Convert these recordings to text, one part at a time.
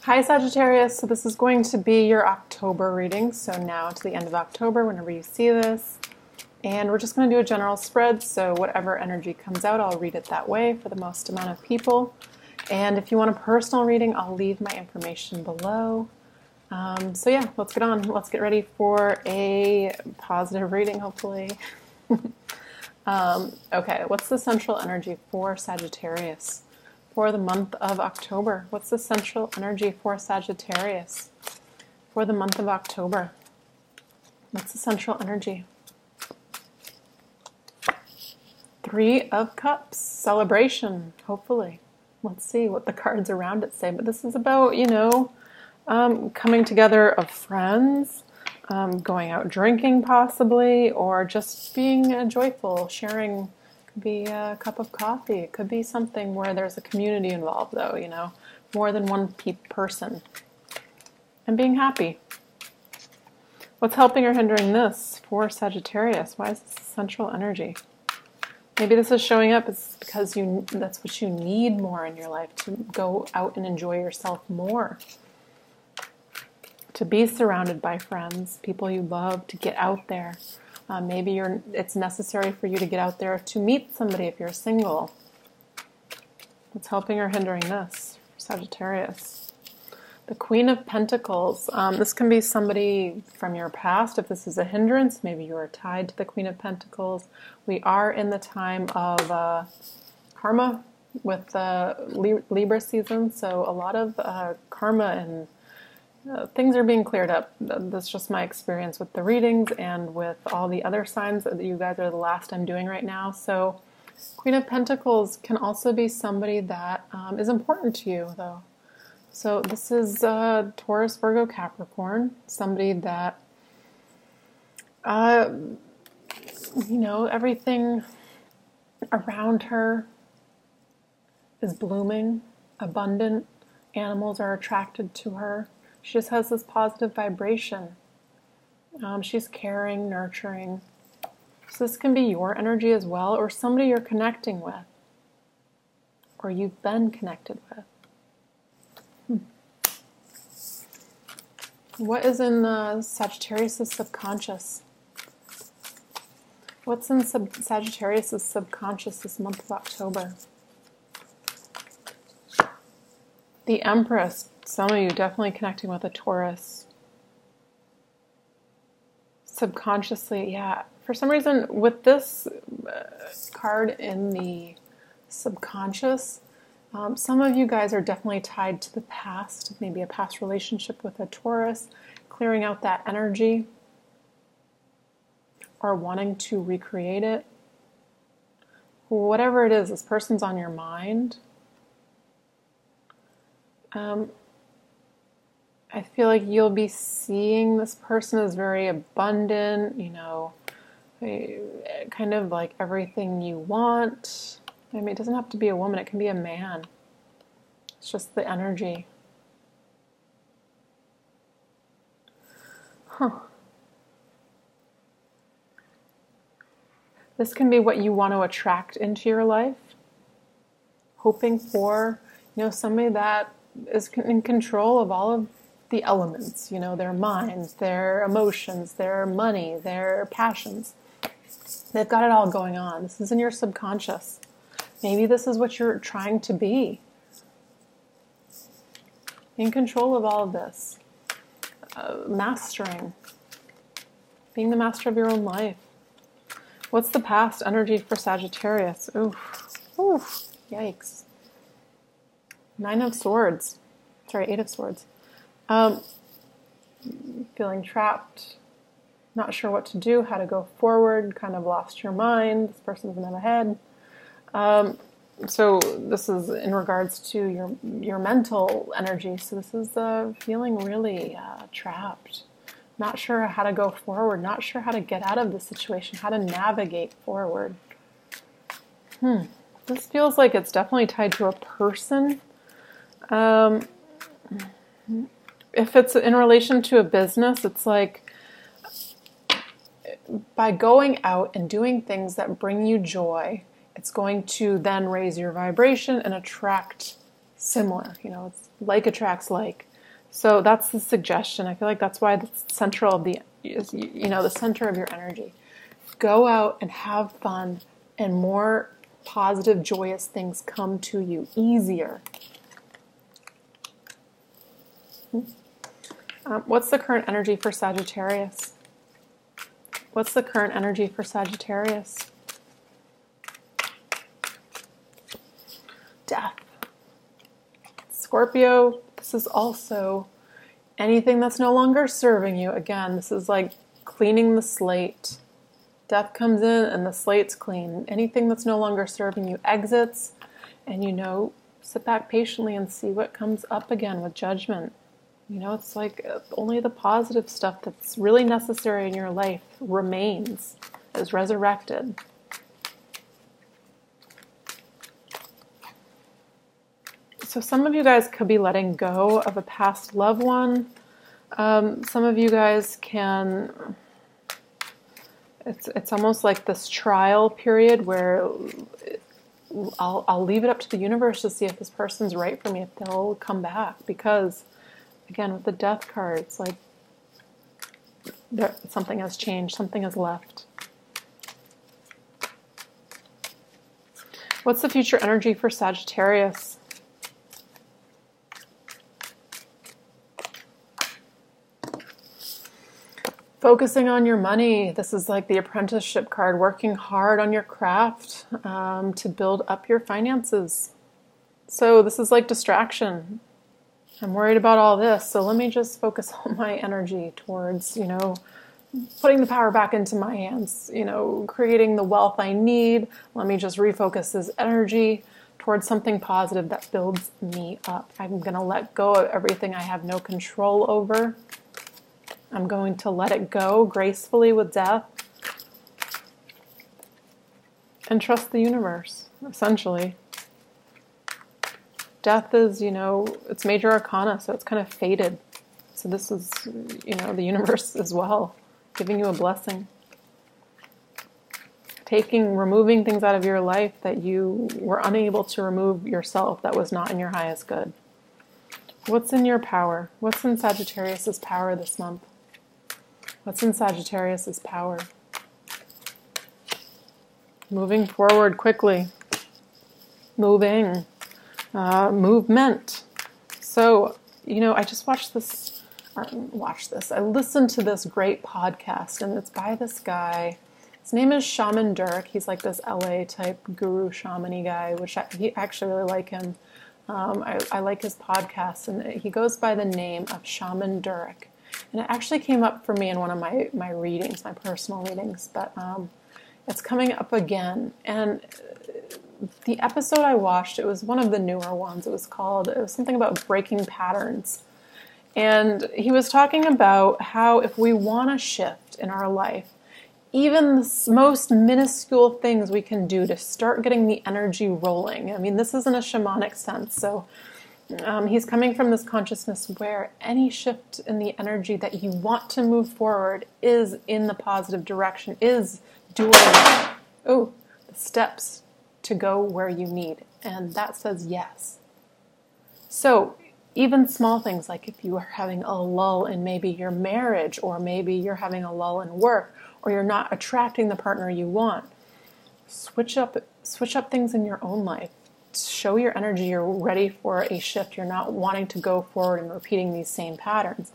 Hi Sagittarius, so this is going to be your October reading, so now to the end of October whenever you see this. And we're just going to do a general spread, so whatever energy comes out, I'll read it that way for the most amount of people. And if you want a personal reading, I'll leave my information below. So yeah, let's get on. Let's get ready for a positive reading, hopefully. Okay, what's the central energy for Sagittarius for the month of October? What's the central energy for Sagittarius for the month of October? What's the central energy? Three of Cups, celebration, hopefully. Let's see what the cards around it say. But this is about, coming together of friends, going out drinking possibly, or just being joyful, sharing. Could be a cup of coffee. It could be something where there's a community involved, though, more than one person. And being happy. What's helping or hindering this for Sagittarius? Why is this central energy? Maybe this is showing up because that's what you need more in your life, to go out and enjoy yourself more. To be surrounded by friends, people you love, to get out there. Maybe it's necessary for you to get out there to meet somebody if you're single. What's helping or hindering this for Sagittarius? The Queen of Pentacles. This can be somebody from your past. If this is a hindrance, maybe you are tied to the Queen of Pentacles. We are in the time of karma with Libra season, so a lot of karma and things are being cleared up. That's just my experience with the readings and with all the other signs that you guys are the last I'm doing right now. So Queen of Pentacles can also be somebody that is important to you, though. So this is Taurus, Virgo, Capricorn, somebody that, everything around her is blooming, abundant. Animals are attracted to her. She just has this positive vibration. She's caring, nurturing. So this can be your energy as well, or somebody you're connecting with, or you've been connected with. What is in Sagittarius' subconscious? What's in Sagittarius' subconscious this month of October? The Empress. Some of you definitely connecting with a Taurus. Subconsciously, yeah. For some reason, with this card in the subconscious, some of you guys are definitely tied to the past, maybe a past relationship with a Taurus, clearing out that energy, or wanting to recreate it. Whatever it is, this person's on your mind. I feel like you'll be seeing this person as very abundant, kind of like everything you want. I mean, it doesn't have to be a woman, it can be a man. It's just the energy. This can be what you want to attract into your life. Hoping for, somebody that is in control of all of the elements, their minds, their emotions, their money, their passions. They've got it all going on. This is in your subconscious. Maybe this is what you're trying to be. In control of all of this. Mastering. Being the master of your own life. What's the past energy for Sagittarius? Oof. Yikes. 8 of Swords. Feeling trapped. Not sure what to do, how to go forward. Kind of lost your mind. This person's in the head. So this is in regards to your mental energy. So this is feeling really trapped. Not sure how to go forward. Not sure how to get out of the situation. How to navigate forward. This feels like it's definitely tied to a person. If it's in relation to a business, it's like by going out and doing things that bring you joy, it's going to then raise your vibration and attract similar. It's like attracts like. So that's the suggestion. I feel like that's why the central of the center of your energy. Go out and have fun, and more positive, joyous things come to you easier. What's the current energy for Sagittarius? What's the current energy for Sagittarius? Death. Scorpio, this is also anything that's no longer serving you. Again, this is like cleaning the slate. Death comes in and the slate's clean. Anything that's no longer serving you exits, and sit back patiently and see what comes up again with judgment. It's like only the positive stuff that's really necessary in your life remains, is resurrected. So some of you guys could be letting go of a past loved one. Some of you guys can... It's almost like this trial period where I'll leave it up to the universe to see if this person's right for me, if they'll come back. Because, again, with the death card, it's like something has changed, something has left. What's the future energy for Sagittarius? Focusing on your money. This is like the apprenticeship card, working hard on your craft to build up your finances. So this is like distraction. I'm worried about all this, so let me just focus all my energy towards, putting the power back into my hands, creating the wealth I need. Let me just refocus this energy towards something positive that builds me up. I'm going to let go of everything I have no control over. I'm going to let it go gracefully with death and trust the universe, essentially. Death is, it's major arcana, so it's kind of fated. So this is, the universe as well, giving you a blessing. Removing things out of your life that you were unable to remove yourself, that was not in your highest good. What's in your power? What's in Sagittarius's power this month? What's in Sagittarius's power? Moving forward quickly. Movement. So, I just watched this. I listened to this great podcast, and it's by this guy. His name is Shaman Durek. He's like this LA type guru shaman-y guy, which I actually really like him. I like his podcast, and he goes by the name of Shaman Durek. And it actually came up for me in one of my readings, my personal readings, but it's coming up again. And the episode I watched, it was one of the newer ones. It was something about breaking patterns. And he was talking about how if we want to shift in our life, even the most minuscule things we can do to start getting the energy rolling. I mean, this is in a shamanic sense, so... he's coming from this consciousness where any shift in the energy that you want to move forward is in the positive direction, is doing the steps to go where you need. And that says yes. So even small things like if you are having a lull in maybe your marriage, or maybe you're having a lull in work, or you're not attracting the partner you want, switch up things in your own life. Show your energy you're ready for a shift. You're not wanting to go forward and repeating these same patterns.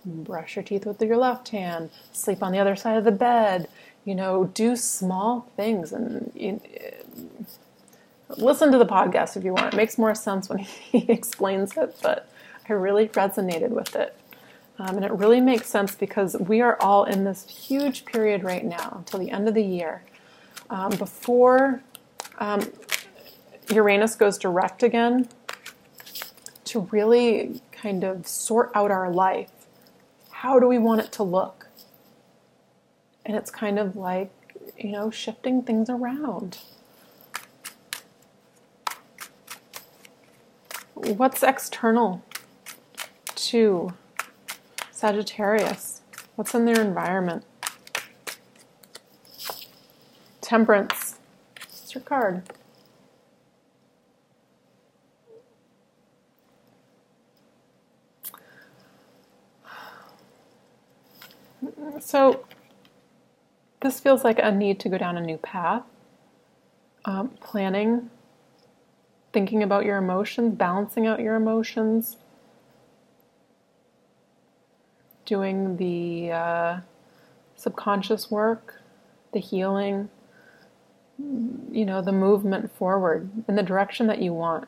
Brush your teeth with your left hand. Sleep on the other side of the bed. Do small things. And listen to the podcast if you want. It makes more sense when he explains it, but I really resonated with it. And it really makes sense because we are all in this huge period right now until the end of the year. Before... Uranus goes direct again, to really kind of sort out our life. How do we want it to look? And it's kind of like, shifting things around. What's external to Sagittarius? What's in their environment? Temperance. It's your card. So this feels like a need to go down a new path. Planning, thinking about your emotions, balancing out your emotions, doing the subconscious work, the healing, the movement forward in the direction that you want,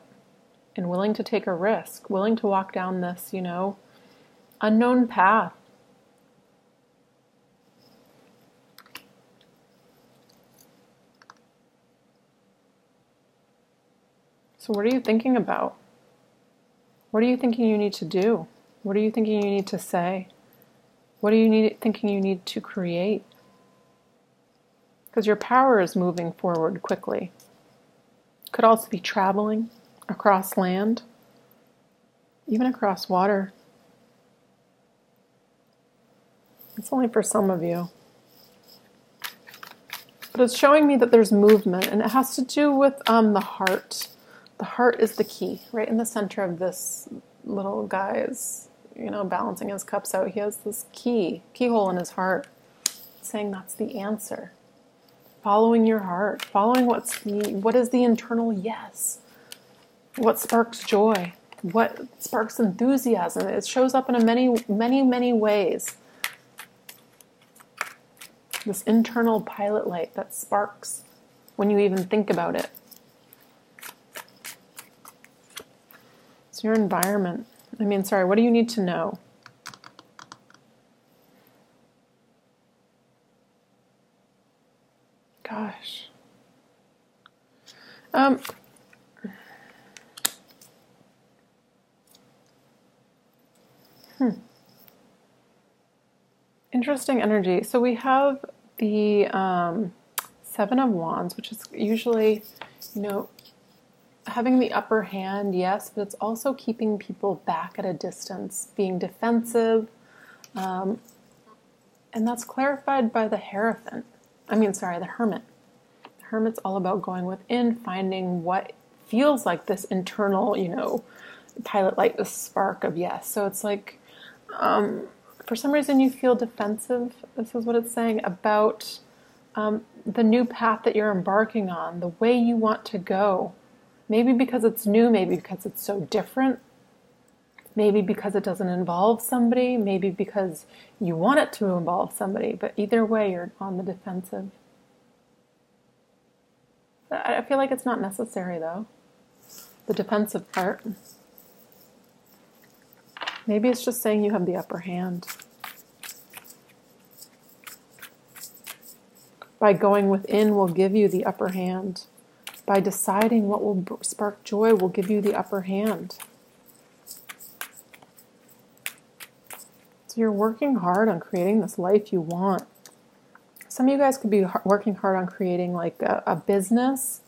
and willing to take a risk, willing to walk down this, unknown path. So what are you thinking about? What are you thinking you need to do? What are you thinking you need to say? What are you thinking you need to create? Because your power is moving forward quickly. Could also be traveling across land, even across water. It's only for some of you. But it's showing me that there's movement, and it has to do with the heart. The heart is the key, right in the center of this little guy's, balancing his cups out. He has this keyhole in his heart, saying that's the answer. Following your heart, following what is the internal yes, what sparks joy, what sparks enthusiasm. It shows up in many ways. This internal pilot light that sparks when you even think about it. It's your environment. What do you need to know? Gosh. Interesting energy. So we have the Seven of Wands, which is usually, having the upper hand, yes, but it's also keeping people back at a distance, being defensive. And that's clarified by the Hermit. The Hermit's all about going within, finding what feels like this internal, pilot light, the spark of yes. So it's like, for some reason you feel defensive. This is what it's saying about the new path that you're embarking on, the way you want to go. Maybe because it's new, maybe because it's so different, maybe because it doesn't involve somebody, maybe because you want it to involve somebody, but either way you're on the defensive. I feel like it's not necessary though, the defensive part. Maybe it's just saying you have the upper hand. By going within will give you the upper hand. By deciding what will spark joy will give you the upper hand. So you're working hard on creating this life you want. Some of you guys could be working hard on creating like a business.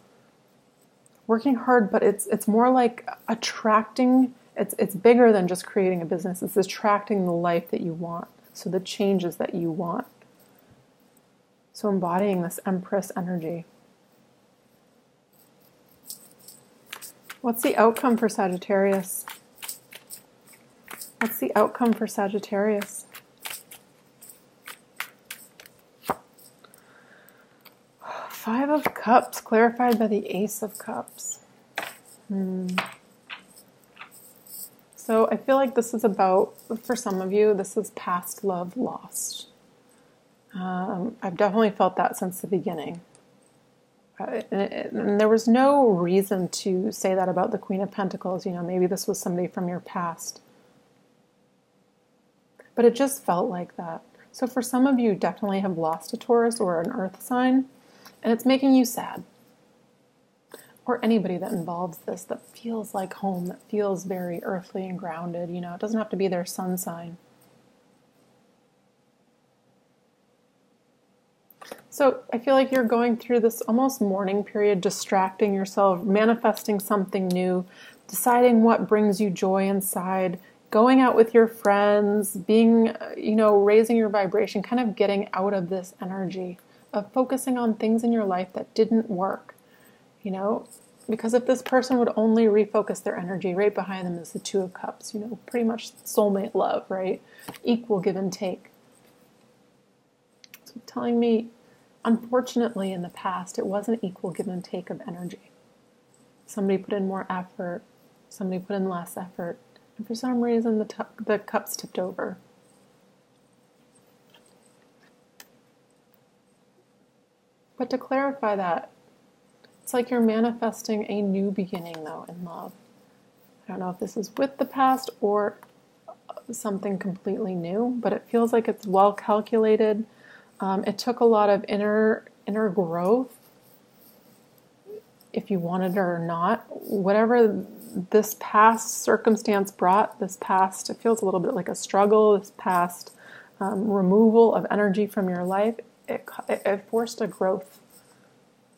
Working hard, but it's more like attracting. It's bigger than just creating a business. It's attracting the life that you want. So the changes that you want. So embodying this Empress energy. What's the outcome for Sagittarius? What's the outcome for Sagittarius? Five of Cups, clarified by the Ace of Cups. So I feel like this is about, for some of you, this is past love lost. I've definitely felt that since the beginning. And there was no reason to say that about the Queen of Pentacles. Maybe this was somebody from your past. But it just felt like that. So for some of you, definitely have lost a Taurus or an Earth sign, and it's making you sad. Or anybody that involves this, that feels like home, that feels very earthly and grounded. It doesn't have to be their sun sign. So I feel like you're going through this almost mourning period, distracting yourself, manifesting something new, deciding what brings you joy inside, going out with your friends, being, raising your vibration, kind of getting out of this energy of focusing on things in your life that didn't work, because if this person would only refocus their energy, right behind them is the Two of Cups, pretty much soulmate love, right? Equal give and take. telling me, unfortunately, in the past, it was an equal give and take of energy. Somebody put in more effort, somebody put in less effort, and for some reason the cups tipped over. But to clarify that, it's like you're manifesting a new beginning, though, in love. I don't know if this is with the past or something completely new, but it feels like it's well calculated. It took a lot of inner growth, if you wanted it or not. Whatever this past circumstance brought, this past, it feels a little bit like a struggle, this past removal of energy from your life, it forced a growth.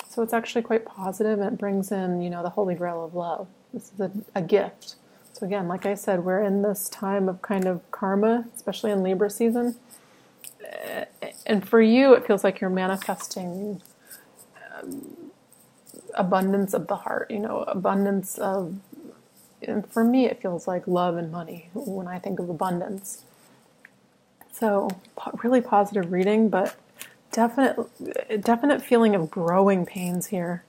So it's actually quite positive, and it brings in, the Holy Grail of love. This is a gift. So again, like I said, we're in this time of kind of karma, especially in Libra season. And for you, it feels like you're manifesting abundance of the heart, abundance of, and for me, it feels like love and money when I think of abundance. So really positive reading, but definite feeling of growing pains here.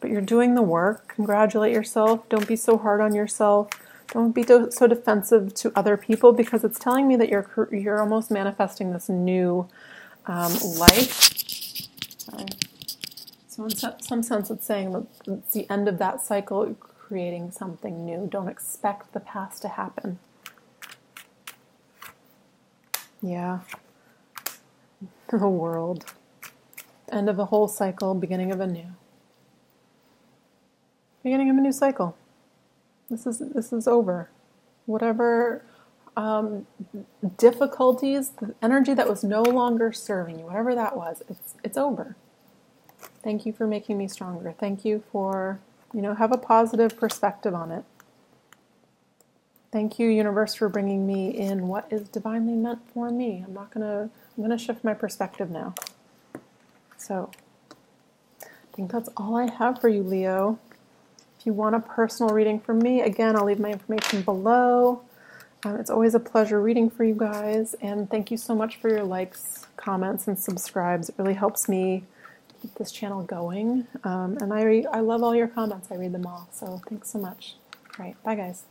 But you're doing the work. Congratulate yourself. Don't be so hard on yourself. Don't be so defensive to other people, because it's telling me that you're almost manifesting this new life. Sorry. So in some sense, it's saying that it's the end of that cycle, creating something new. Don't expect the past to happen. Yeah. The world. End of a whole cycle, beginning of a new. Beginning of a new cycle. This is over. Whatever difficulties, the energy that was no longer serving you, whatever that was, it's over. Thank you for making me stronger. Thank you for, have a positive perspective on it. Thank you, universe, for bringing me in what is divinely meant for me. I'm going to shift my perspective now. So, I think that's all I have for you, Leo. If you want a personal reading from me, again, I'll leave my information below. It's always a pleasure reading for you guys. And thank you so much for your likes, comments, and subscribes. It really helps me keep this channel going. And I love all your comments. I read them all. So thanks so much. All right. Bye, guys.